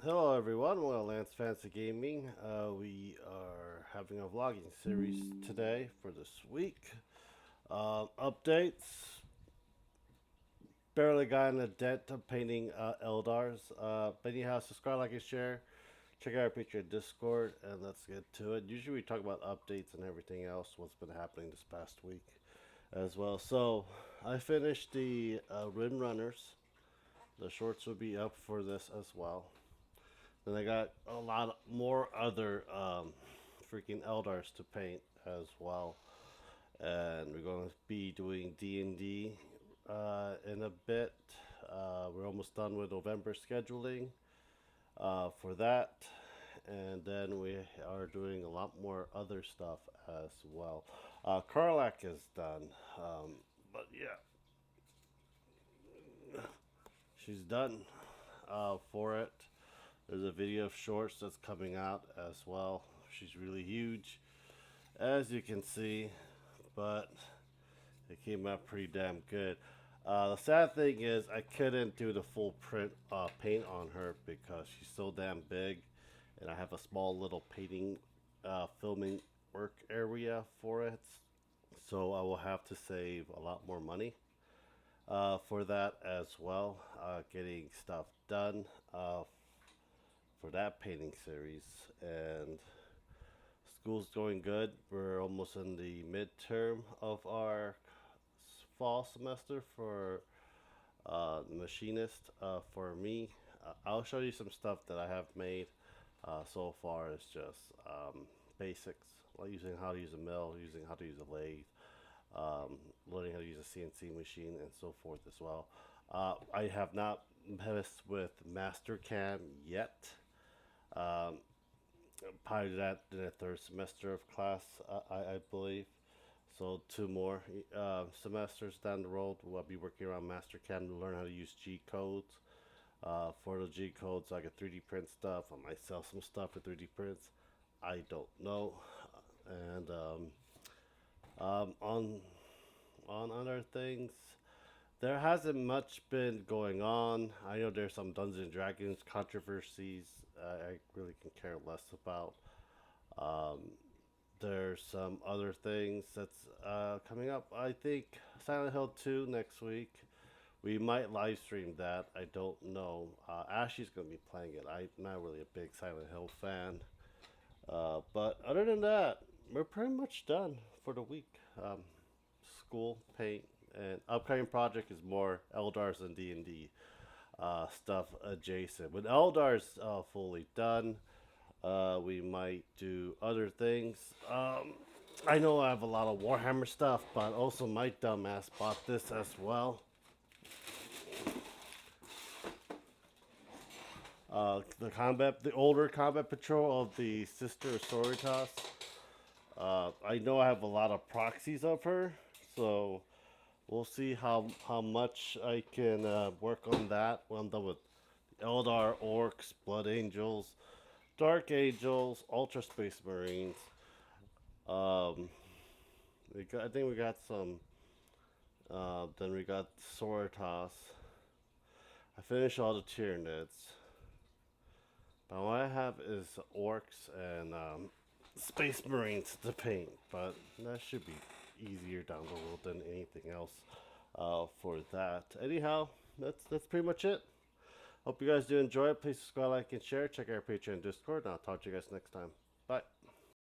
Hello everyone, well Lance Fancy Gaming. We are having a vlogging series today for this week. Updates. Barely got in a debt of painting Eldars. But anyhow, subscribe, like, and share. Check out our Patreon Discord, and let's get to it. Usually we talk about updates and everything else, what's been happening this past week as well. So, I finished the Rim Runners. The shorts will be up for this as well. Then I got a lot more other freaking Eldars to paint as well, and we're going to be doing D&D in a bit. We're almost done with November scheduling for that, and then we are doing a lot more other stuff as well. Karlak is done, but yeah, she's done for it. There's a video of shorts that's coming out as well. She's really huge, as you can see, but it came out pretty damn good. The sad thing is I couldn't do the full print paint on her because she's so damn big, and I have a small little painting filming work area for it. So I will have to save a lot more money for that as well, getting stuff done for that painting series. And school's going good. We're almost in the midterm of our fall semester for machinist for me. I'll show you some stuff that I have made so far. It's just basics, like using how to use a mill, using how to use a lathe, learning how to use a CNC machine, and so forth as well. I have not messed with Mastercam yet. Um, Probably that in the third semester of class, I believe. So two more semesters down the road, we'll be working around Mastercam to learn how to use G codes. For the G codes, I can 3D print stuff. I might sell some stuff for 3D prints. I don't know. And on other things, there hasn't much been going on. I know there's some Dungeons and Dragons controversies I really can care less about. Um, there's some other things that's coming up. I think Silent Hill 2 next week. We might live stream that. I don't know. Ashley's going to be playing it. I'm not really a big Silent Hill fan. But other than that, we're pretty much done for the week. School, paint, and upcoming project is more Eldars and D&D stuff adjacent. With Eldars fully done, we might do other things. I know I have a lot of Warhammer stuff, but also my dumbass bought this as well. The older combat patrol of the Sister Sororitas. I know I have a lot of proxies of her, so we'll see how much I can work on that when I'm done with Eldar, Orcs, Blood Angels, Dark Angels, Ultra Space Marines. Um, I think we got some. Then we got Sororitas. I finished all the Tyranids. But what I have is Orcs and Space Marines to paint. But that should be easier down the road than anything else for that. Anyhow, that's pretty much it. Hope you guys do enjoy it. Please subscribe, like, and share. Check out our Patreon and Discord, and I'll talk to you guys next time. Bye.